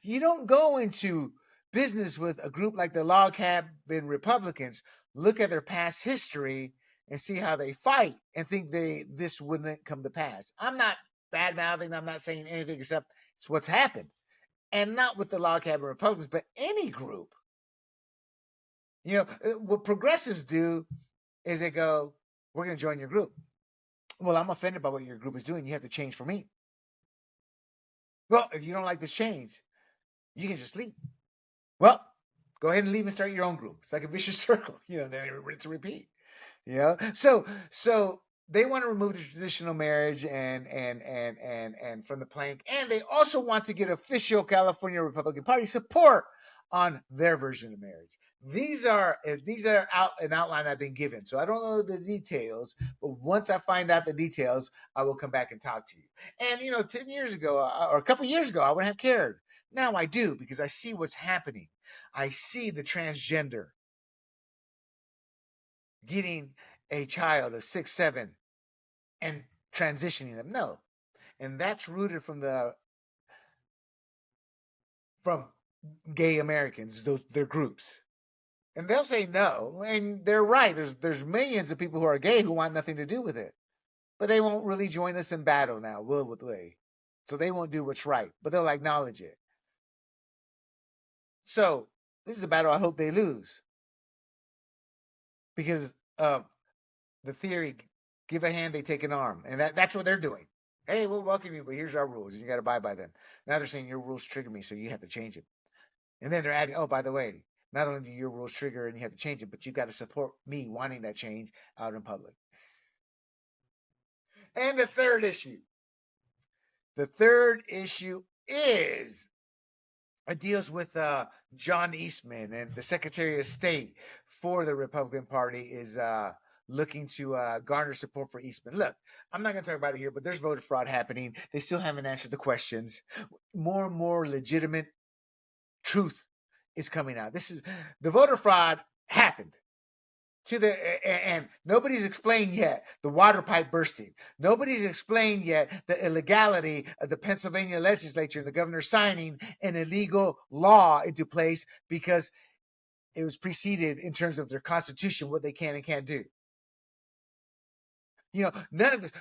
You don't go into business with a group like the Log Cabin Republicans, look at their past history and see how they fight and think this wouldn't come to pass. I'm not bad mouthing, I'm not saying anything except it's what's happened. And not with the Log Cabin Republicans, but any group. What progressives do is they go, we're going to join your group. Well, I'm offended by what your group is doing. You have to change for me. Well, if you don't like this change, you can just leave. Well, go ahead and leave and start your own group. It's like a vicious circle, then it's a repeat. So they want to remove the traditional marriage and from the plank, and they also want to get official California Republican Party support on their version of marriage. These are out an outline I've been given, so I don't know the details, but once I find out the details, I will come back and talk to you. And 10 years ago or a couple years ago, I wouldn't have cared. Now I do, because I see what's happening. I see the transgender getting a child of 6, 7 and transitioning them. No. And that's rooted from gay Americans, their groups. And they'll say no, and they're right. There's millions of people who are gay who want nothing to do with it. But they won't really join us in battle now, will they? So they won't do what's right, but they'll acknowledge it. So this is a battle I hope they lose. Because the theory, give a hand, they take an arm. And that's what they're doing. Hey, we'll welcome you, but here's our rules, and you got to abide by them. Now they're saying your rules trigger me, so you have to change it. And then they're adding, oh, by the way, not only do your rules trigger and you have to change it, but you got to support me wanting that change out in public. And the third issue. The third issue is it deals with John Eastman, and the Secretary of State for the Republican Party is looking to garner support for Eastman. Look, I'm not going to talk about it here, but there's voter fraud happening. They still haven't answered the questions. More and more legitimate truth is coming out. This is the voter fraud happened. And nobody's explained yet the water pipe bursting. Nobody's explained yet the illegality of the Pennsylvania legislature and the governor signing an illegal law into place because it was preceded in terms of their constitution, what they can and can't do. None of this,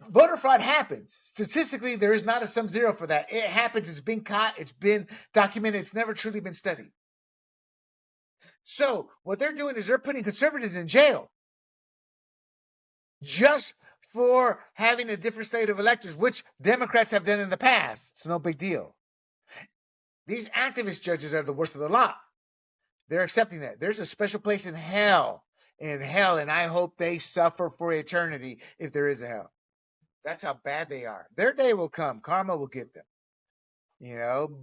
voter fraud happens. Statistically, there is not a sum zero for that. It happens. It's been caught. It's been documented. It's never truly been studied. So what they're doing is they're putting conservatives in jail just for having a different slate of electors, which Democrats have done in the past. It's no big deal. These activist judges are the worst of the lot. They're accepting that. There's a special place in hell, and I hope they suffer for eternity if there is a hell. That's how bad they are. Their day will come. Karma will get them,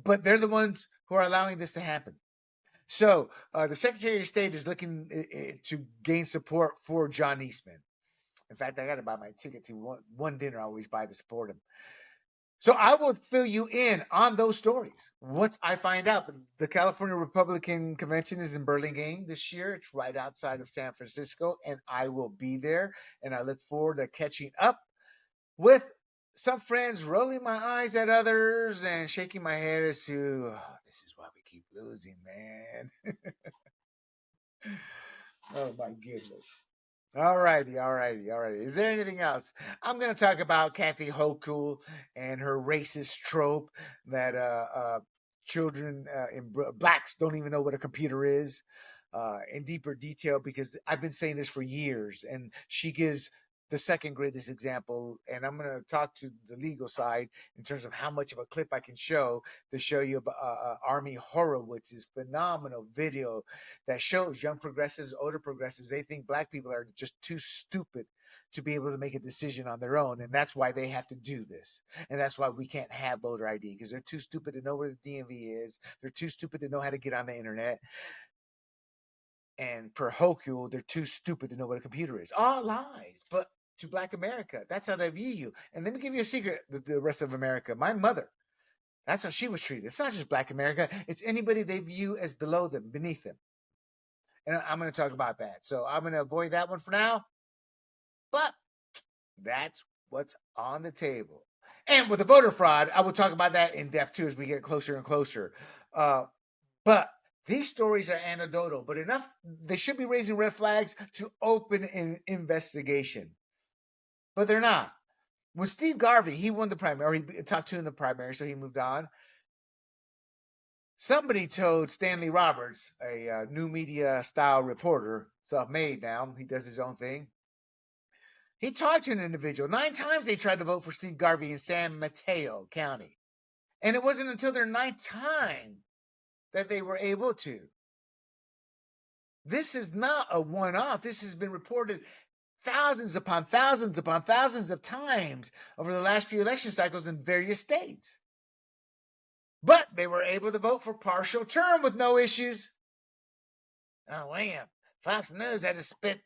but they're the ones who are allowing this to happen. So the Secretary of State is looking to gain support for John Eastman. In fact, I got to buy my ticket to one dinner I always buy to support him. So I will fill you in on those stories once I find out. The California Republican Convention is in Burlingame this year. It's right outside of San Francisco, and I will be there. And I look forward to catching up with some friends, rolling my eyes at others, and shaking my head as to, this is why we keep losing, man. Oh, my goodness. All righty. Is there anything else? I'm going to talk about Kathy Hochul and her racist trope that children blacks don't even know what a computer is in deeper detail, because I've been saying this for years, and she gives the second greatest example, and I'm going to talk to the legal side in terms of how much of a clip I can show to show you about Army Horowitz's phenomenal video that shows young progressives, older progressives, they think black people are just too stupid to be able to make a decision on their own, and that's why they have to do this, and that's why we can't have voter ID, because they're too stupid to know where the DMV is, they're too stupid to know how to get on the internet, and per Hochul, they're too stupid to know what a computer is. All lies, but to black America, that's how they view you. And let me give you a secret, the rest of America. My mother, that's how she was treated. It's not just black America, it's anybody they view as below them, beneath them. And I'm going to talk about that. So I'm going to avoid that one for now. But that's what's on the table. And with the voter fraud, I will talk about that in depth too as we get closer and closer. But these stories are anecdotal, but enough. They should be raising red flags to open an investigation. But they're not. When Steve Garvey, he won the primary, or he top 2 in the primary, so he moved on. Somebody told Stanley Roberts, a new media style reporter, self-made now, he does his own thing. He talked to an individual. 9 times they tried to vote for Steve Garvey in San Mateo County. And it wasn't until their 9th time that they were able to. This is not a one-off. This has been reported thousands upon thousands upon thousands of times over the last few election cycles in various states. But they were able to vote for partial term with no issues. Oh, wham. Fox News had to spit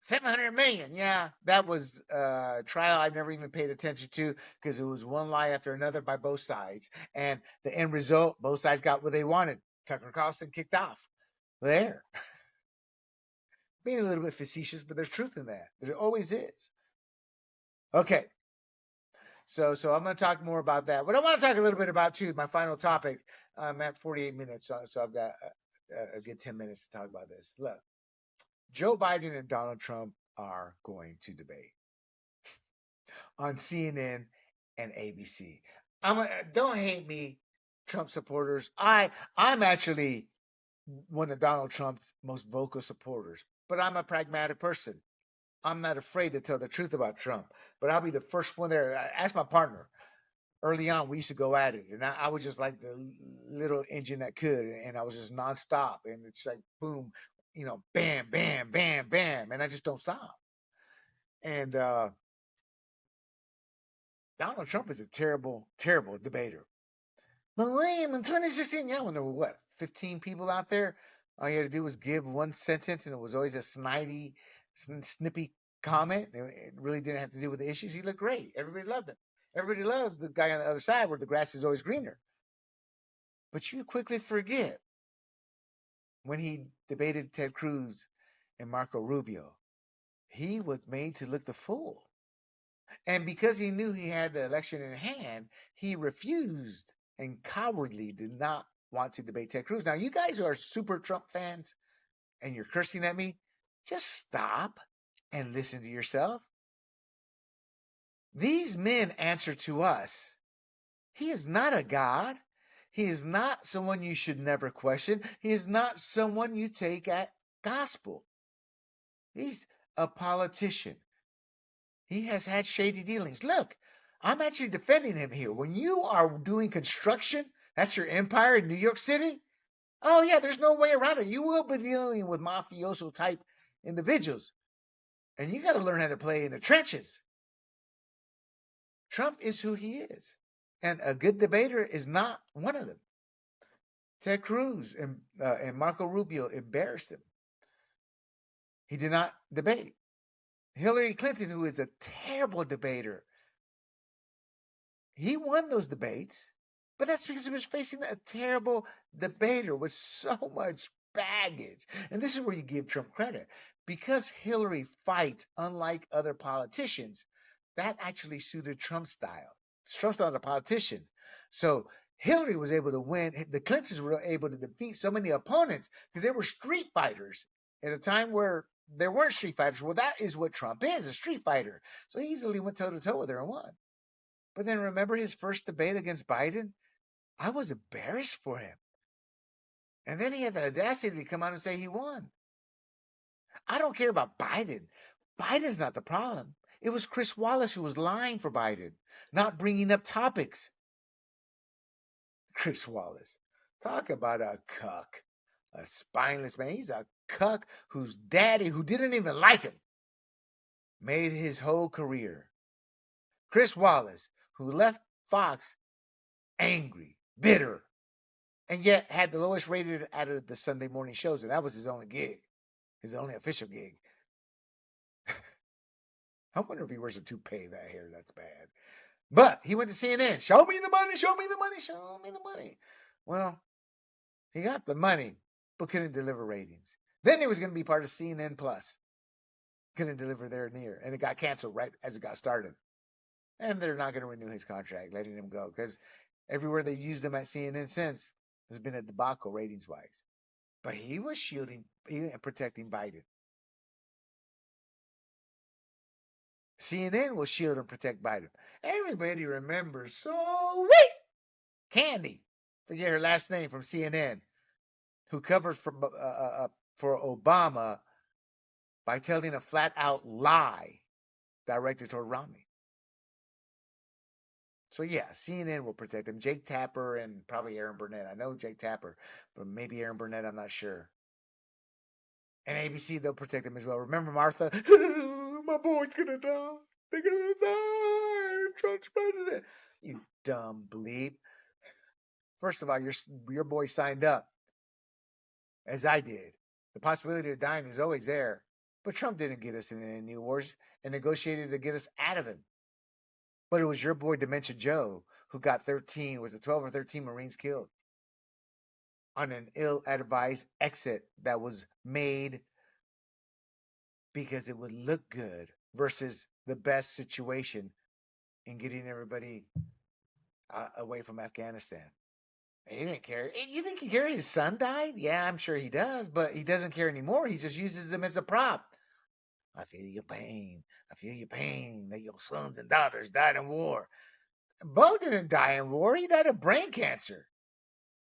$700 million. Yeah, that was a trial I never even paid attention to, because it was one lie after another by both sides. And the end result, both sides got what they wanted. Tucker Carlson kicked off. There. Being a little bit facetious, but there's truth in that. There always is. Okay. So I'm going to talk more about that. But I want to talk a little bit about, too, my final topic. I'm at 48 minutes, so I've got a good 10 minutes to talk about this. Look, Joe Biden and Donald Trump are going to debate on CNN and ABC. Don't hate me, Trump supporters. I'm actually one of Donald Trump's most vocal supporters, but I'm a pragmatic person. I'm not afraid to tell the truth about Trump, but I'll be the first one there. Ask my partner. Early on, we used to go at it, and I was just like the little engine that could, and I was just nonstop, and it's like boom, bam, bam, bam, bam, and I just don't stop. And Donald Trump is a terrible, terrible debater. But William, in 2016, yeah, when there were what, 15 people out there, all you had to do was give one sentence, and it was always a snippy comment. It really didn't have to do with the issues. He looked great. Everybody loved him. Everybody loves the guy on the other side where the grass is always greener. But you quickly forget when he debated Ted Cruz and Marco Rubio, he was made to look the fool. And because he knew he had the election in hand, he refused and cowardly did not want to debate Ted Cruz. Now, you guys who are super Trump fans and you're cursing at me, just stop and listen to yourself. These men answer to us. He is not a God. He is not someone you should never question. He is not someone you take at gospel. He's a politician. He has had shady dealings. Look, I'm actually defending him here. When you are doing construction, that's your empire in New York City, Oh, yeah, there's no way around it. You will be dealing with mafioso type individuals, and you got to learn how to play in the trenches. Trump is who he is, and a good debater is not one of them. Ted Cruz and Marco Rubio embarrassed him. He did not debate. Hillary Clinton, who is a terrible debater, he won those debates, but that's because he was facing a terrible debater with so much baggage. And this is where you give Trump credit. Because Hillary fights unlike other politicians, that actually suited Trump's style. Trump's not a politician. So Hillary was able to win. The Clintons were able to defeat so many opponents because they were street fighters at a time where there weren't street fighters. Well, that is what Trump is, a street fighter. So he easily went toe to toe with her and won. But then remember his first debate against Biden? I was embarrassed for him. And then he had the audacity to come out and say he won. I don't care about Biden. Biden's not the problem. It was Chris Wallace who was lying for Biden, not bringing up topics. Chris Wallace. Talk about a cuck, a spineless man. He's a cuck whose daddy, who didn't even like him, made his whole career. Chris Wallace, who left Fox angry, bitter, and yet had the lowest rated out of the Sunday morning shows, and that was his only gig, his only official gig. I wonder if he wears a toupee, that hair. That's bad. But he went to CNN. Show me the money, show me the money, show me the money. Well, he got the money, but couldn't deliver ratings. Then he was going to be part of CNN Plus. Couldn't deliver there near. And it got canceled right as it got started. And they're not going to renew his contract, letting him go. Because everywhere they've used him at CNN since has been a debacle ratings-wise. But he was shielding and protecting Biden. CNN will shield and protect Biden. Everybody remembers sweet Candy, forget her last name, from CNN, who covered for Obama by telling a flat-out lie directed toward Romney. So yeah, CNN will protect him. Jake Tapper and probably Aaron Burnett. I know Jake Tapper, but maybe Aaron Burnett, I'm not sure. And ABC, they'll protect him as well. Remember Martha? My boy's gonna die. They're gonna die. Trump's president. You dumb bleep. First of all, your boy signed up, as I did. The possibility of dying is always there. But Trump didn't get us in any new wars and negotiated to get us out of him. But it was your boy Dementia Joe who got 13, was it 12 or 13 Marines killed on an ill-advised exit that was made because it would look good versus the best situation in getting everybody away from Afghanistan. He didn't care. You think he cared his son died? Yeah, I'm sure he does, but he doesn't care anymore. He just uses them as a prop. I feel your pain. I feel your pain that your sons and daughters died in war. Bo didn't die in war. He died of brain cancer.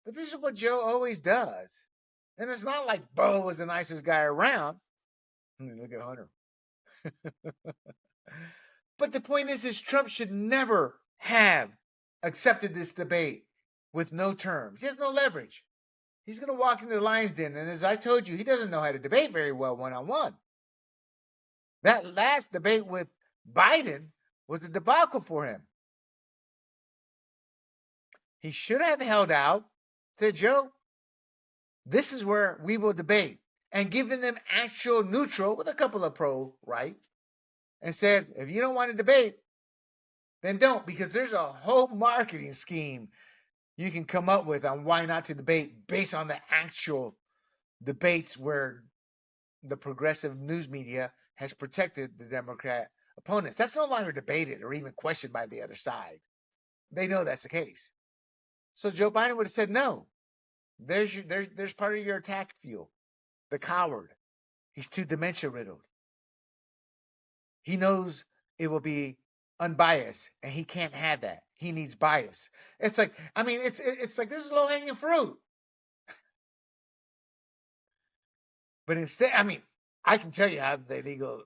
But this is what Joe always does. And it's not like Bo was the nicest guy around. Look at Hunter. But the point is Trump should never have accepted this debate with no terms. He has no leverage. He's going to walk into the lion's den. And as I told you, he doesn't know how to debate very well one-on-one. That last debate with Biden was a debacle for him. He should have held out, said, Joe, this is where we will debate, and given them actual neutral with a couple of pro, right? And said, if you don't want to debate, then don't, because there's a whole marketing scheme you can come up with on why not to debate based on the actual debates where the progressive news media has protected the Democrat opponents. That's no longer debated or even questioned by the other side. They know that's the case. So Joe Biden would have said no. There's part of your attack fuel. The coward. He's too dementia riddled. He knows it will be unbiased, and he can't have that. He needs bias. It's like, I mean, it's like this is low hanging fruit. But instead, I mean, I can tell you how the illegal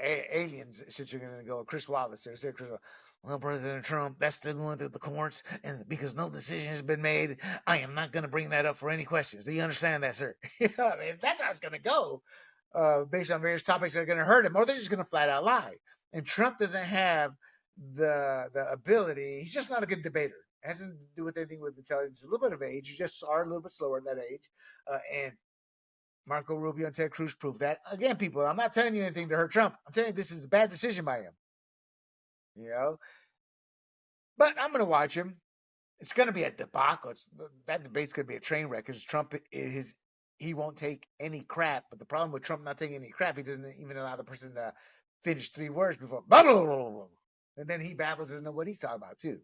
aliens, since you're going to go Chris Wallace or say Chris Wallace. well, President Trump, that's still going through the courts, and because no decision has been made, I am not going to bring that up for any questions. Do you understand that, sir? I mean, that's how it's going to go, based on various topics that are going to hurt him, or they're just going to flat out lie. And Trump doesn't have the ability. He's just not a good debater. It hasn't to do with anything with intelligence. A little bit of age. You just are a little bit slower at that age, and Marco Rubio and Ted Cruz proved that. Again, people, I'm not telling you anything to hurt Trump. I'm telling you this is a bad decision by him. You know, but I'm going to watch him. It's going to be a debacle. That debate's going to be a train wreck because Trump he won't take any crap. But the problem with Trump not taking any crap, he doesn't even allow the person to finish 3 words before blah, blah, blah, blah, and then he babbles and doesn't know what he's talking about too.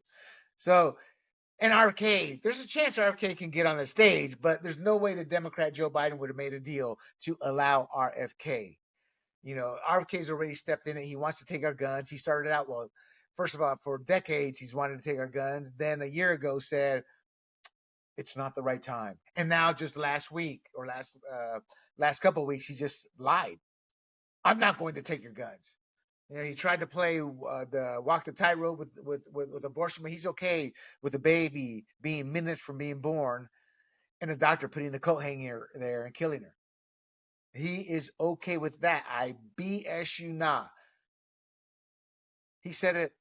So, and RFK, there's a chance RFK can get on the stage, but there's no way the Democrat Joe Biden would have made a deal to allow RFK. You know, RFK's already stepped in it. He wants to take our guns. He started out, well, first of all, for decades, he's wanted to take our guns. Then a year ago said, it's not the right time. And now just last week or last couple of weeks, he just lied. I'm not going to take your guns. You know, he tried to play the walk the tightrope with abortion, but he's okay with the baby being minutes from being born and a doctor putting the coat hanger there and killing her. He is okay with that. I BS you not. He said it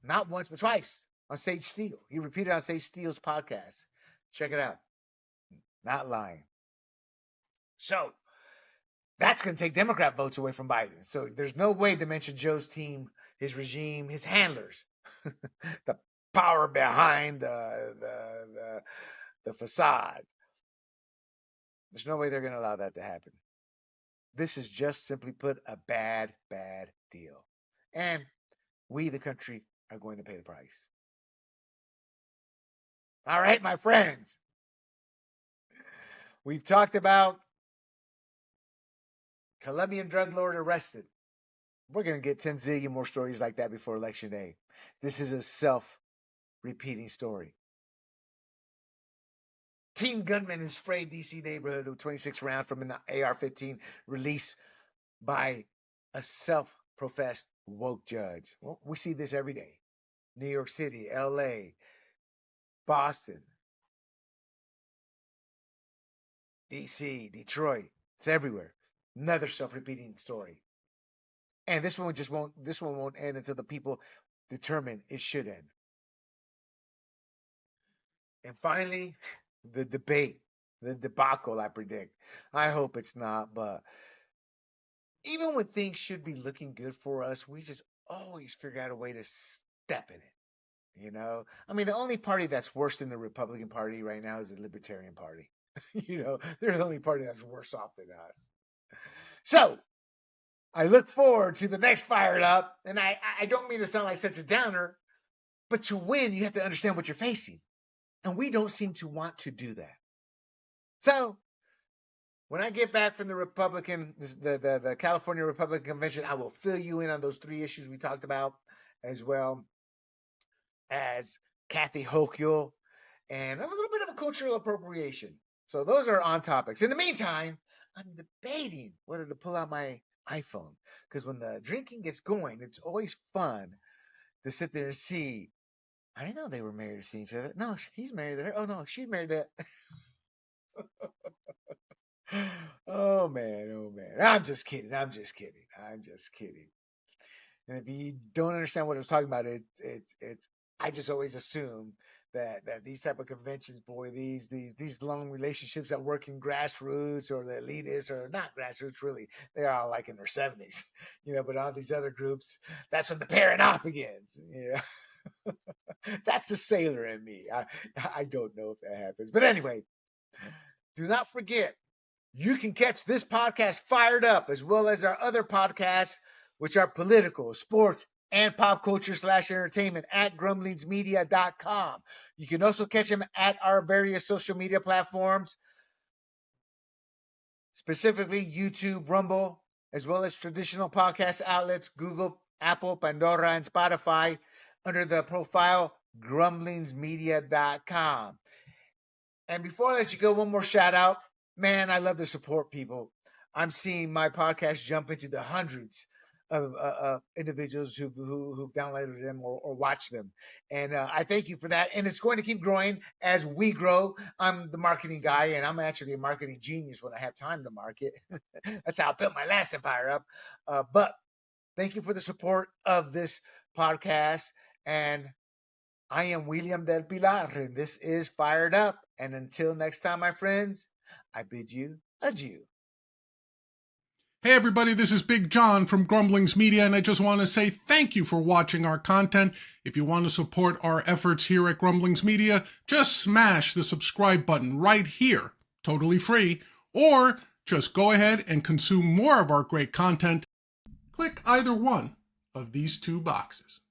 not once, but twice on Sage Steele. He repeated on Sage Steele's podcast. Check it out. Not lying. So that's going to take Democrat votes away from Biden. So there's no way to mention Joe's team, his regime, his handlers, the power behind the facade. There's no way they're going to allow that to happen. This is just simply put a bad, bad deal. And we, the country, are going to pay the price. All right, my friends. We've talked about Colombian drug lord arrested. We're going to get 10 zillion more stories like that before Election Day. This is a self-repeating story. Teen gunman who sprayed D.C. neighborhood with 26 rounds from an AR-15 released by a self-professed woke judge. Well, we see this every day. New York City, L.A., Boston, D.C., Detroit. It's everywhere. Another self-repeating story. And this one won't end until the people determine it should end. And finally, the debate, the debacle, I predict. I hope it's not, but even when things should be looking good for us, we just always figure out a way to step in it. You know, I mean, the only party that's worse than the Republican Party right now is the Libertarian Party. You know, they're the only party that's worse off than us. So I look forward to the next Fired Up, and I don't mean to sound like such a downer, but to win, you have to understand what you're facing. And we don't seem to want to do that. So when I get back from the California Republican Convention, I will fill you in on those 3 issues we talked about, as well as Kathy Hochul and a little bit of a cultural appropriation. So those are on topics. In the meantime, I'm debating whether to pull out my iPhone, because when the drinking gets going, it's always fun to sit there and see. I didn't know they were married to see each other. No, he's married to her. Oh no, she's married to. Oh man. I'm just kidding. And if you don't understand what I was talking about, it's. I just always assume that these type of conventions, boy, these long relationships that work in grassroots or the elitists or not grassroots really, they're all like in their 70s, you know. But all these other groups, that's when the pairing off begins. Yeah. That's the sailor in me. I don't know if that happens. But anyway, do not forget, you can catch this podcast Fired Up as well as our other podcasts, which are political, sports, and pop culture / entertainment at grumblingsmedia.com. You can also catch them at our various social media platforms, specifically YouTube, Rumble, as well as traditional podcast outlets, Google, Apple, Pandora, and Spotify, under the profile grumblingsmedia.com. And before I let you go, one more shout out. Man, I love to support people. I'm seeing my podcast jump into the hundreds of individuals who've downloaded them or watched them. And I thank you for that. And it's going to keep growing as we grow. I'm the marketing guy, and I'm actually a marketing genius when I have time to market. That's how I built my last empire up. But thank you for the support of this podcast. And I am William del Pilar, and this is Fired Up. And until next time, my friends, I bid you adieu. Hey everybody, this is Big John from Grumblings Media, and I just want to say thank you for watching our content. If you want to support our efforts here at Grumblings Media, just smash the subscribe button right here, totally free, or just go ahead and consume more of our great content. Click either one of these two boxes.